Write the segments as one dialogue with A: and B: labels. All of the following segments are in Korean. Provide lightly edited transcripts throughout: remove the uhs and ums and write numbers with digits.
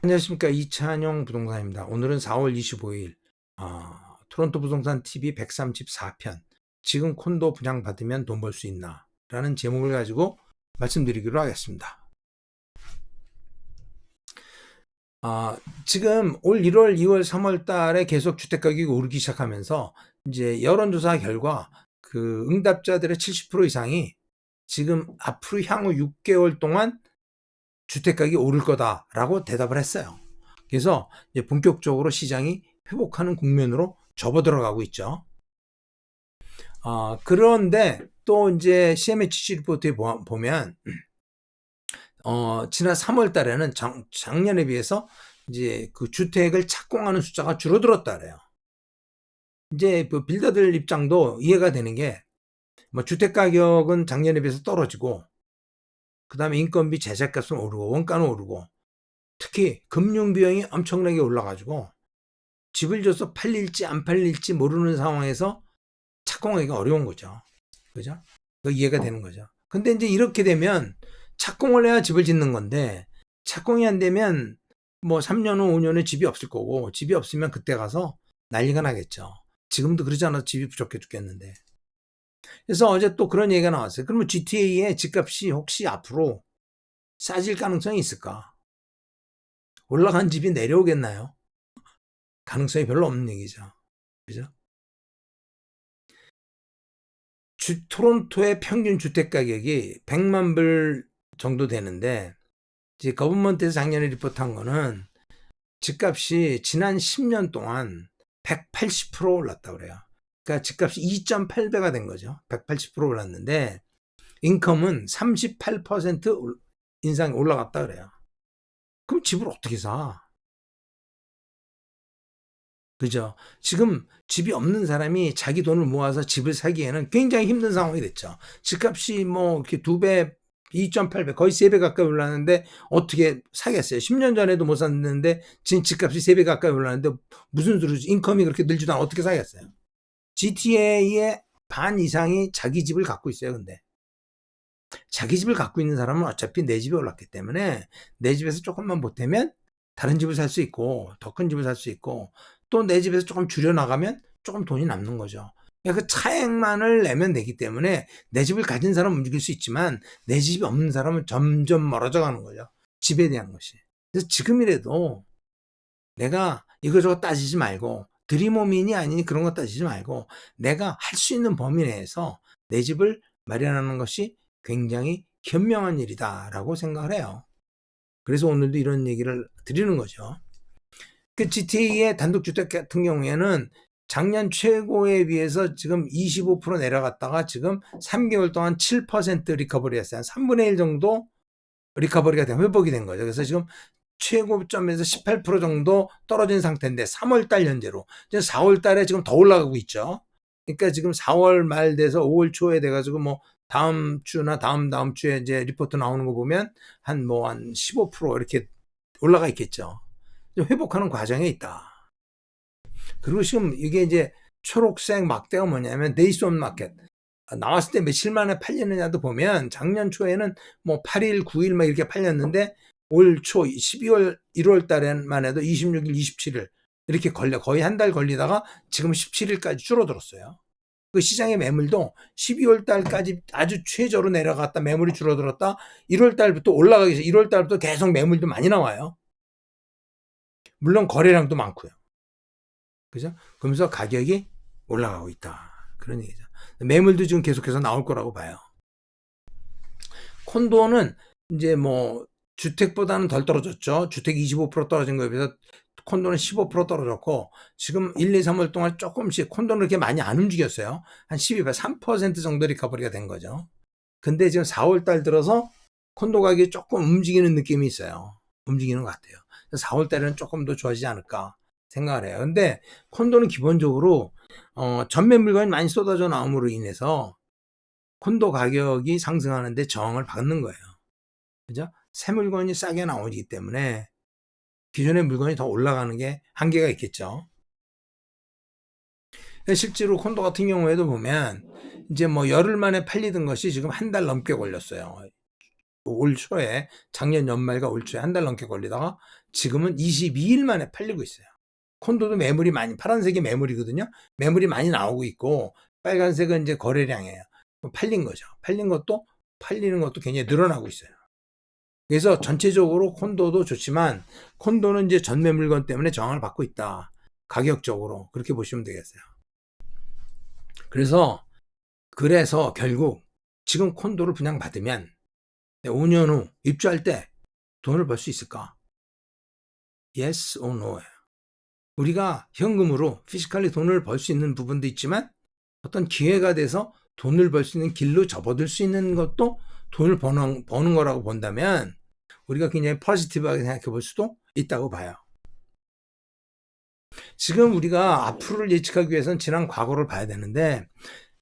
A: 안녕하십니까, 이찬용 부동산입니다. 오늘은 4월 25일 토론토 부동산 TV 134편 지금 콘도 분양받으면 돈 벌 수 있나 라는 제목을 가지고 말씀드리기로 하겠습니다. 지금 올 1월, 2월, 3월 달에 계속 주택가격이 오르기 시작하면서 이제 여론조사 결과 그 응답자들의 70% 이상이 지금 앞으로 향후 6개월 동안 주택가격이 오를 거다라고 대답을 했어요. 그래서 이제 본격적으로 시장이 회복하는 국면으로 접어들어가고 있죠. 그런데 또 이제 CMHC 리포트에 보면 지난 3월 달에는 작년에 비해서 이제 그 주택을 착공하는 숫자가 줄어들었다 그래요. 이제 그 빌더들 입장도 이해가 되는 게 뭐 주택 가격은 작년에 비해서 떨어지고 그다음에 인건비, 제작값은 오르고 원가는 오르고 특히 금융 비용이 엄청나게 올라가지고 집을 줘서 팔릴지 안 팔릴지 모르는 상황에서 착공하기가 어려운 거죠. 그죠? 이해가 되는 거죠. 근데 이제 이렇게 되면 착공을 해야 집을 짓는 건데 착공이 안 되면 뭐 3년 후 5년 후에 집이 없을 거고 집이 없으면 그때 가서 난리가 나겠죠. 지금도 그러지 않아도 집이 부족해 죽겠는데. 그래서 어제 또 그런 얘기가 나왔어요. 그러면 GTA의 집값이 혹시 앞으로 싸질 가능성이 있을까? 올라간 집이 내려오겠나요? 가능성이 별로 없는 얘기죠. 그죠? 토론토의 평균 주택 가격이 100만 불 정도 되는데 이제 거버먼트에서 작년에 리포트한 거는 집값이 지난 10년 동안 180% 올랐다고 그래요. 그러니까 집값이 2.8배가 된 거죠. 180% 올랐는데 인컴은 38% 인상이 올라갔다 그래요. 그럼 집을 어떻게 사? 그죠? 지금 집이 없는 사람이 자기 돈을 모아서 집을 사기에는 굉장히 힘든 상황이 됐죠. 집값이 뭐 이렇게 2배, 2.8배, 거의 3배 가까이 올랐는데 어떻게 사겠어요? 10년 전에도 못 샀는데 지금 집값이 3배 가까이 올랐는데 무슨 소리지? 인컴이 그렇게 늘지도 않아 어떻게 사겠어요? GTA의 반 이상이 자기 집을 갖고 있어요, 근데. 자기 집을 갖고 있는 사람은 어차피 내 집에 올랐기 때문에 내 집에서 조금만 보태면 다른 집을 살 수 있고 더 큰 집을 살 수 있고 또 내 집에서 조금 줄여나가면 조금 돈이 남는 거죠. 그러니까 그 차액만을 내면 되기 때문에 내 집을 가진 사람은 움직일 수 있지만 내 집이 없는 사람은 점점 멀어져 가는 거죠. 집에 대한 것이. 그래서 지금이라도 내가 이거저거 따지지 말고 드림홈이니 아니니 그런 거 따지지 말고 내가 할 수 있는 범위 내에서 내 집을 마련하는 것이 굉장히 현명한 일이다라고 생각을 해요. 그래서 오늘도 이런 얘기를 드리는 거죠. 그 GTA의 단독주택 같은 경우에는 작년 최고에 비해서 지금 25% 내려갔다가 지금 3개월 동안 7% 리커버리 했어요. 한 3분의 1 정도 리커버리가 된, 회복이 된 거죠. 그래서 지금 최고점에서 18% 정도 떨어진 상태인데 3월 달 현재로. 이제 4월 달에 지금 더 올라가고 있죠. 그러니까 지금 4월 말 돼서 5월 초에 돼가지고 뭐 다음 주나 다음 주에 이제 리포트 나오는 거 보면 한 뭐 한 15% 이렇게 올라가 있겠죠. 회복하는 과정에 있다. 그리고 지금 이게 이제 초록색 막대가 뭐냐면 데이스 온 마켓. 나왔을 때 며칠 만에 팔리느냐도 보면 작년 초에는 뭐 8일, 9일 막 이렇게 팔렸는데 올 초 12월, 1월 달에만 해도 26일, 27일 이렇게 거의 한 달 걸리다가 지금 17일까지 줄어들었어요. 그 시장의 매물도 12월 달까지 아주 최저로 내려갔다 매물이 줄어들었다 1월 달부터 올라가기 위해서 1월 달부터 계속 매물도 많이 나와요. 물론 거래량도 많고요. 그죠? 그러면서 가격이 올라가고 있다. 그런 얘기죠. 매물도 지금 계속해서 나올 거라고 봐요. 콘도는 이제 뭐 주택보다는 덜 떨어졌죠. 주택 25% 떨어진 거에 비해서 콘도는 15% 떨어졌고 지금 1, 2, 3월 동안 조금씩 콘도는 그렇게 많이 안 움직였어요. 한 12%, 3% 정도 리커버리가 된 거죠. 근데 지금 4월 달 들어서 콘도 가격이 조금 움직이는 느낌이 있어요. 움직이는 것 같아요. 4월 달에는 조금 더 좋아지지 않을까 생각을 해요. 근데 콘도는 기본적으로 전매 물건이 많이 쏟아져 나옴으로 인해서 콘도 가격이 상승하는데 저항을 받는 거예요. 그죠? 새 물건이 싸게 나오기 때문에 기존의 물건이 더 올라가는 게 한계가 있겠죠. 실제로 콘도 같은 경우에도 보면 이제 뭐 열흘 만에 팔리던 것이 지금 한 달 넘게 걸렸어요. 올 초에 작년 연말과 올 초에 한 달 넘게 걸리다가 지금은 22일 만에 팔리고 있어요. 콘도도 매물이 많이 파란색이 매물이거든요. 매물이 많이 나오고 있고 빨간색은 이제 거래량이에요. 팔린 거죠. 팔리는 것도 굉장히 늘어나고 있어요. 그래서 전체적으로 콘도도 좋지만 콘도는 이제 전매 물건 때문에 저항을 받고 있다. 가격적으로 그렇게 보시면 되겠어요. 그래서 결국 지금 콘도를 분양받으면 5년 후 입주할 때 돈을 벌 수 있을까? Yes or no예요. 우리가 현금으로 피지컬리 돈을 벌 수 있는 부분도 있지만 어떤 기회가 돼서 돈을 벌 수 있는 길로 접어들 수 있는 것도 돈을 버는 거라고 본다면 우리가 굉장히 포지티브하게 생각해 볼 수도 있다고 봐요. 지금 우리가 앞으로를 예측하기 위해서는 지난 과거를 봐야 되는데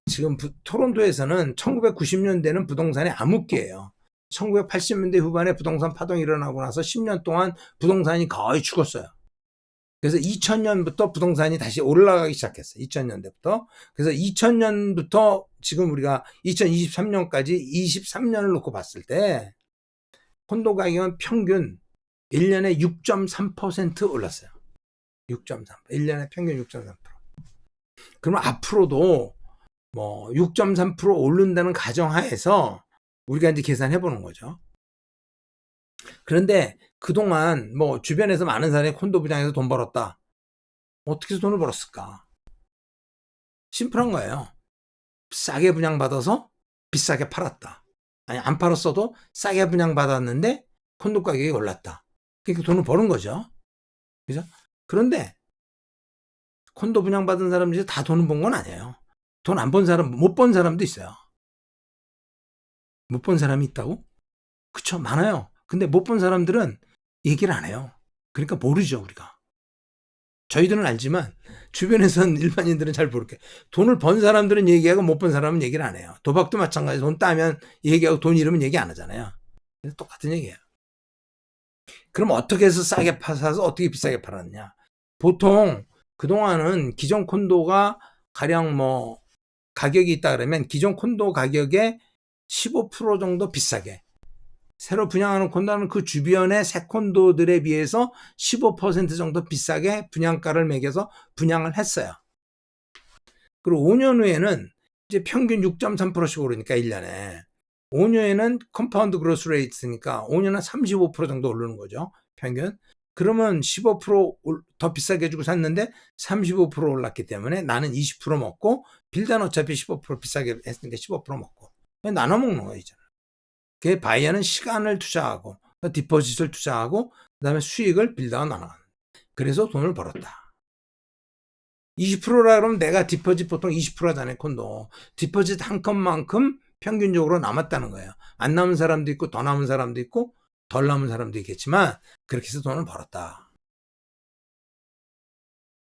A: 지금 토론토에서는 1990년대는 부동산의 암흑기예요. 1980년대 후반에 부동산 파동이 일어나고 나서 10년 동안 부동산이 거의 죽었어요. 그래서 2000년부터 부동산이 다시 올라가기 시작했어요. 2000년대부터. 그래서 2000년부터 지금 우리가 2023년까지 23년을 놓고 봤을 때 콘도 가격은 평균 1년에 6.3% 올랐어요. 6.3%. 1년에 평균 6.3%. 그러면 앞으로도 뭐 6.3% 오른다는 가정하에서 우리가 이제 계산해 보는 거죠. 그런데 그동안 뭐 주변에서 많은 사람이 콘도 분양해서 돈 벌었다. 어떻게 해서 돈을 벌었을까? 심플한 거예요. 싸게 분양받아서 비싸게 팔았다. 아니 안 팔았어도 싸게 분양받았는데 콘도 가격이 올랐다. 그러니까 돈을 버는 거죠. 그죠? 그런데 콘도 분양받은 사람들이 다 돈을 번 건 아니에요. 돈 안 번 사람, 못 번 사람도 있어요. 못 본 사람이 있다고? 그쵸, 많아요. 근데 못 본 사람들은 얘기를 안 해요. 그러니까 모르죠, 우리가. 저희들은 알지만 주변에서는 일반인들은 잘 모르게. 돈을 번 사람들은 얘기하고 못 본 사람은 얘기를 안 해요. 도박도 마찬가지. 돈 따면 얘기하고 돈 잃으면 얘기 안 하잖아요. 똑같은 얘기예요. 그럼 어떻게 해서 싸게 사서 어떻게 비싸게 팔았냐? 보통 그동안은 기존 콘도가 가령 뭐 가격이 있다 그러면 기존 콘도 가격에 15% 정도 비싸게 새로 분양하는 콘도는 그 주변의 새 콘도들에 비해서 15% 정도 비싸게 분양가를 매겨서 분양을 했어요. 그리고 5년 후에는 이제 평균 6.3%씩 오르니까 1년에 5년에는 컴파운드 그로스 레이트니까 5년은 35% 정도 오르는 거죠. 평균. 그러면 15%더 비싸게 주고 샀는데 35% 올랐기 때문에 나는 20% 먹고 빌드는 어차피 15% 비싸게 했으니까 15% 먹고 나눠 먹는 거예요. 이제. 그 바이어는 시간을 투자하고 디포짓을 투자하고 그다음에 수익을 빌드가 나눠가는. 그래서 돈을 벌었다. 20%라 그러면 내가 디포짓 보통 20% 하잖아요. 콘도. 디포짓 한 컷만큼 평균적으로 남았다는 거예요. 안 남은 사람도 있고 더 남은 사람도 있고 덜 남은 사람도 있겠지만 그렇게 해서 돈을 벌었다.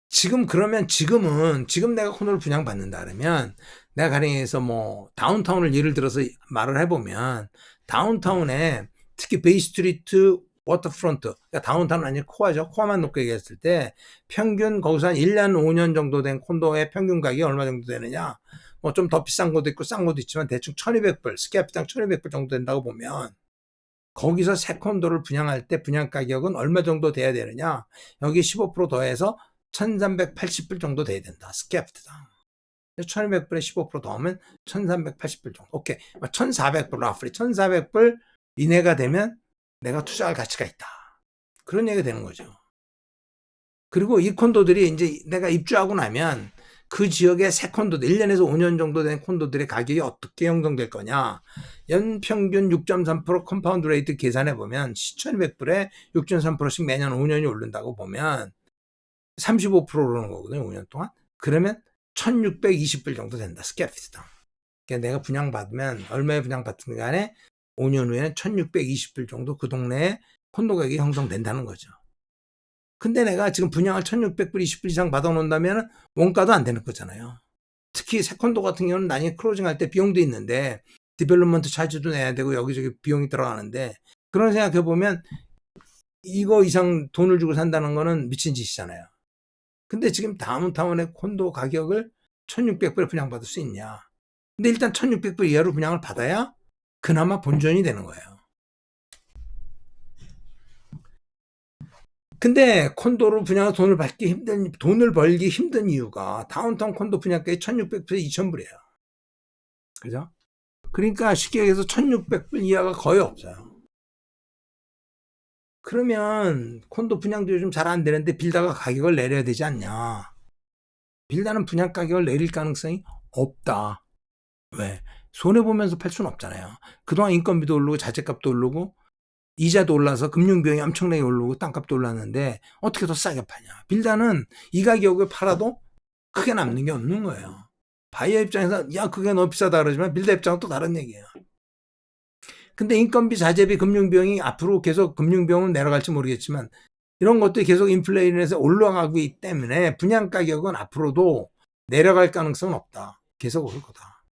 A: 지금 내가 콘도를 분양받는다 그러면 내가 가령해서 뭐 다운타운을 예를 들어서 말을 해보면 다운타운에 특히 베이스트리트 워터프론트, 그러니까 다운타운 아니고 코어죠. 코어만 놓고 얘기했을 때 평균 거기서 한 1년 5년 정도 된 콘도의 평균 가격이 얼마 정도 되느냐, 뭐 좀 더 비싼 것도 있고 싼 것도 있지만 대충 1200불, 스퀘어피당 1200불 정도 된다고 보면 거기서 새 콘도를 분양할 때 분양 가격은 얼마 정도 돼야 되느냐, 여기 15% 더해서 1380불 정도 돼야 된다. 스퀘어피당 1200불에 15% 더하면 1380불 정도. 오케이. 1400불, 라프리 1400불 이내가 되면 내가 투자할 가치가 있다. 그런 얘기가 되는 거죠. 그리고 이 콘도들이 이제 내가 입주하고 나면 그 지역의 새 콘도들, 1년에서 5년 정도 된 콘도들의 가격이 어떻게 형성될 거냐. 연평균 6.3% 컴파운드 레이트 계산해 보면 1200불에 6.3%씩 매년 5년이 오른다고 보면 35% 오르는 거거든요. 5년 동안. 그러면 1620불 정도 된다. 스퀘어피트당. 그러니까 내가 분양받으면 얼마에 분양받든 간에 5년 후에는 1620불 정도 그 동네에 콘도 가격이 형성된다는 거죠. 근데 내가 지금 분양을 1600불, 20불 이상 받아놓는다면 원가도 안 되는 거잖아요. 특히 새 콘도 같은 경우는 나중에 클로징 할 때 비용도 있는데 디벨롭먼트 차지도 내야 되고 여기저기 비용이 들어가는데 그런 생각해보면 이거 이상 돈을 주고 산다는 거는 미친 짓이잖아요. 근데 지금 다운타운의 콘도 가격을 1600불에 분양받을 수 있냐. 근데 일단 1600불 이하로 분양을 받아야 그나마 본전이 되는 거예요. 근데 콘도로 분양해서 돈을 벌기 힘든 이유가 다운타운 콘도 분양가에 1,600불에서 2,000불이에요. 그죠? 그러니까 쉽게 얘기해서 1,600불 이하가 거의 없어요. 그러면 콘도 분양도 요즘 잘 안 되는데 빌다가 가격을 내려야 되지 않냐. 빌다는 분양 가격을 내릴 가능성이 없다. 왜? 손해보면서 팔 수는 없잖아요. 그동안 인건비도 오르고 자재값도 오르고 이자도 올라서 금융비용이 엄청나게 오르고 땅값도 올랐는데 어떻게 더 싸게 파냐. 빌다는 이 가격을 팔아도 크게 남는 게 없는 거예요. 바이어 입장에서 야 그게 너무 비싸다 그러지만 빌다 입장은 또 다른 얘기예요. 근데 인건비, 자재비, 금융비용이 앞으로 계속 금융비용은 내려갈지 모르겠지만 이런 것들이 계속 인플레이션에서 올라가고 있기 때문에 분양 가격은 앞으로도 내려갈 가능성은 없다. 계속 오를 거다.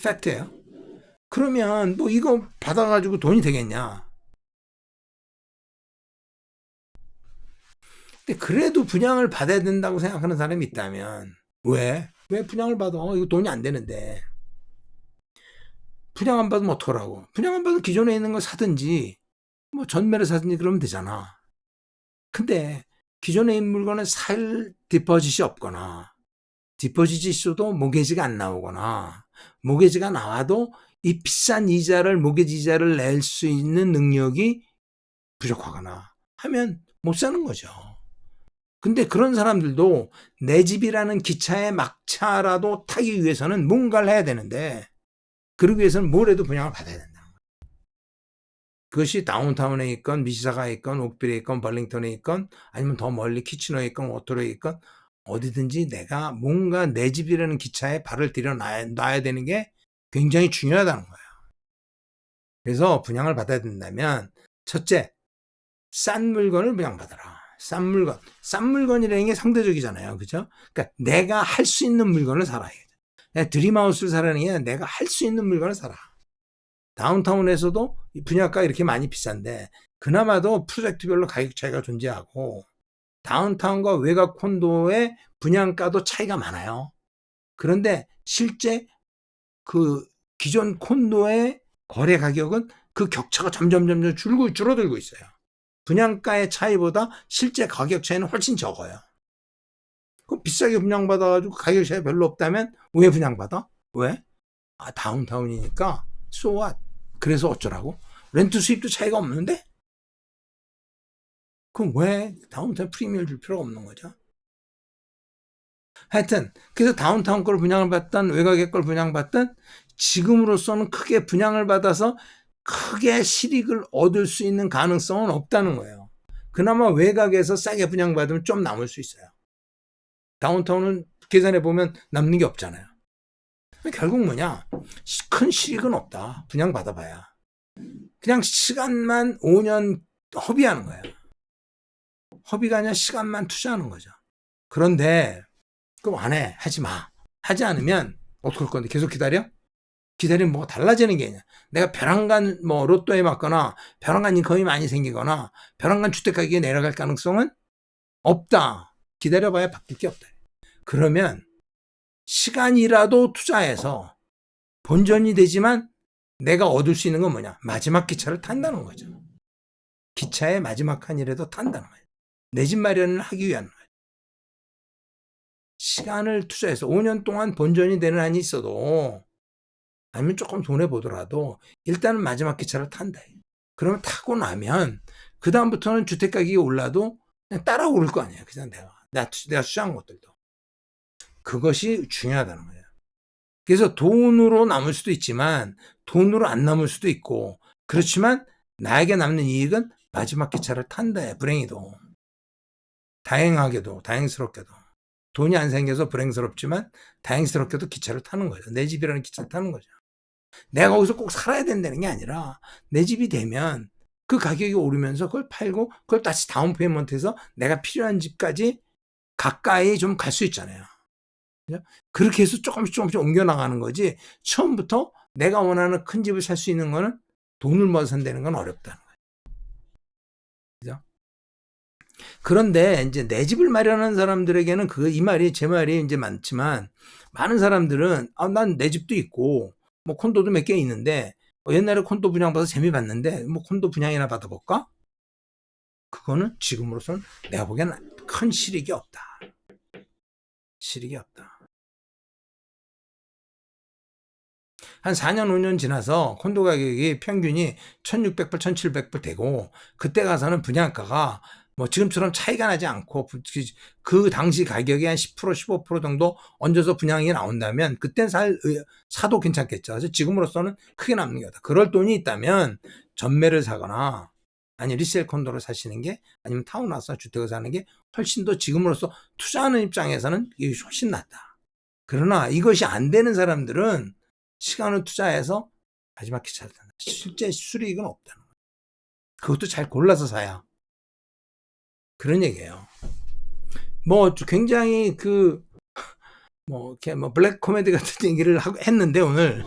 A: 팩트예요. 그러면 뭐 이거 받아가지고 돈이 되겠냐? 근데 그래도 분양을 받아야 된다고 생각하는 사람이 있다면 왜? 왜 분양을 받아? 이거 돈이 안 되는데. 분양 안 받으면 어떡하라고? 분양 안 받으면 기존에 있는 거 사든지 뭐 전매를 사든지 그러면 되잖아. 근데 기존에 있는 물건을 살 디퍼짓이 없거나 디퍼짓이 있어도 모기지가 안 나오거나 모기지가 나와도 이 비싼 이자를 모기지 이자를 낼 수 있는 능력이 부족하거나 하면 못 사는 거죠. 근데 그런 사람들도 내 집이라는 기차의 막차라도 타기 위해서는 뭔가를 해야 되는데 그러기 위해서는 뭘 해도 분양을 받아야 된다. 그것이 다운타운에 있건 미시사가에 있건 옥빌에 있건 벌링턴에 있건 아니면 더 멀리 키치너에 있건 워터로에 있건 어디든지 내가 뭔가 내 집이라는 기차에 발을 들여놔야 되는 게 굉장히 중요하다는 거예요. 그래서 분양을 받아야 된다면 첫째, 싼 물건을 분양받아라. 싼 물건. 싼 물건이라는 게 상대적이잖아요. 그죠? 그러니까 내가 할 수 있는 물건을 사라. 드림하우스를 사라는 게 아니라 내가 할 수 있는 물건을 사라. 다운타운에서도 분양가가 이렇게 많이 비싼데 그나마도 프로젝트별로 가격 차이가 존재하고 다운타운과 외곽 콘도의 분양가도 차이가 많아요. 그런데 실제 그 기존 콘도의 거래 가격은 그 격차가 점점 줄어들고 있어요. 분양가의 차이보다 실제 가격 차이는 훨씬 적어요. 그럼 비싸게 분양받아가지고 가격 차이 별로 없다면 왜 분양받아? 왜? 다운타운이니까 so what? 그래서 어쩌라고? 렌트 수입도 차이가 없는데? 그럼 왜 다운타운 프리미엄을 줄 필요가 없는 거죠? 하여튼 그래서 다운타운 걸 분양을 받든 외곽의 걸 분양받든 지금으로서는 크게 분양을 받아서 크게 실익을 얻을 수 있는 가능성은 없다는 거예요. 그나마 외곽에서 싸게 분양받으면 좀 남을 수 있어요. 다운타운은 계산해 보면 남는 게 없잖아요. 결국 뭐냐? 큰 실익은 없다. 분양 받아봐야. 그냥 시간만 5년 허비하는 거예요. 허비가 아니라 시간만 투자하는 거죠. 그런데 그럼 안 해. 하지 마. 하지 않으면 어떻게 할 건데? 계속 기다려? 기다리면 뭐가 달라지는 게 있냐. 내가 벼랑간 로또에 맞거나 벼랑간 인컴이 많이 생기거나 벼랑간 주택 가격이 내려갈 가능성은 없다. 기다려봐야 바뀔 게 없다. 그러면 시간이라도 투자해서 본전이 되지만 내가 얻을 수 있는 건 뭐냐? 마지막 기차를 탄다는 거죠. 기차의 마지막 칸이라도 탄다는 거예요. 내 집 마련을 하기 위한 거예요. 시간을 투자해서 5년 동안 본전이 되는 한이 있어도 아니면 조금 손해보더라도 일단은 마지막 기차를 탄다. 그러면 타고 나면 그 다음부터는 주택 가격이 올라도 그냥 따라 오를 거 아니에요. 그냥 내가 투자한 것들도. 그것이 중요하다는 거예요. 그래서 돈으로 남을 수도 있지만 돈으로 안 남을 수도 있고 그렇지만 나에게 남는 이익은 마지막 기차를 탄다. 불행히도. 다행스럽게도. 돈이 안 생겨서 불행스럽지만 다행스럽게도 기차를 타는 거죠. 내 집이라는 기차를 타는 거죠. 내가 거기서 꼭 살아야 된다는 게 아니라 내 집이 되면 그 가격이 오르면서 그걸 팔고 그걸 다시 다운 페이먼트해서 내가 필요한 집까지 가까이 좀 갈 수 있잖아요. 그렇게 해서 조금씩 옮겨 나가는 거지 처음부터 내가 원하는 큰 집을 살 수 있는 거는 돈을 모아서 산다는 건 어렵다는 거예요. 그죠? 그런데 이제 내 집을 마련하는 사람들에게는 제 말이 이제 많지만 많은 사람들은 난 내 집도 있고 뭐 콘도도 몇 개 있는데 옛날에 콘도 분양 받아서 재미 봤는데 뭐 콘도 분양이나 받아볼까? 그거는 지금으로서는 내가 보기에는 큰 실익이 없다. 실익이 없다. 한 4년, 5년 지나서 콘도 가격이 평균이 1,600불, 1,700불 되고, 그때 가서는 분양가가 뭐 지금처럼 차이가 나지 않고, 그 당시 가격이 한 10%, 15% 정도 얹어서 분양이 나온다면, 그땐 사도 괜찮겠죠. 그래서 지금으로서는 크게 남는 게 없다. 그럴 돈이 있다면, 전매를 사거나, 아니 리셀 콘도를 사시는 게, 아니면 타운하우스 주택을 사는 게 훨씬 더 지금으로서 투자하는 입장에서는 이게 훨씬 낫다. 그러나 이것이 안 되는 사람들은 시간을 투자해서 마지막 기차를 탄다. 실제 수익은 없다는 거예요. 그것도 잘 골라서 사야. 그런 얘기예요. 뭐 굉장히 이렇게 블랙 코미디 같은 얘기를 했는데 오늘,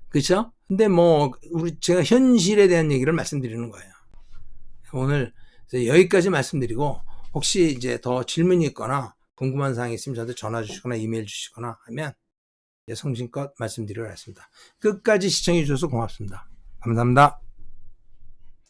A: 그렇죠? 근데 제가 현실에 대한 얘기를 말씀드리는 거예요. 오늘 여기까지 말씀드리고, 혹시 이제 더 질문이 있거나 궁금한 사항이 있으면 저한테 전화 주시거나 이메일 주시거나 하면 성심껏 말씀드리도록 하겠습니다. 끝까지 시청해 주셔서 고맙습니다. 감사합니다.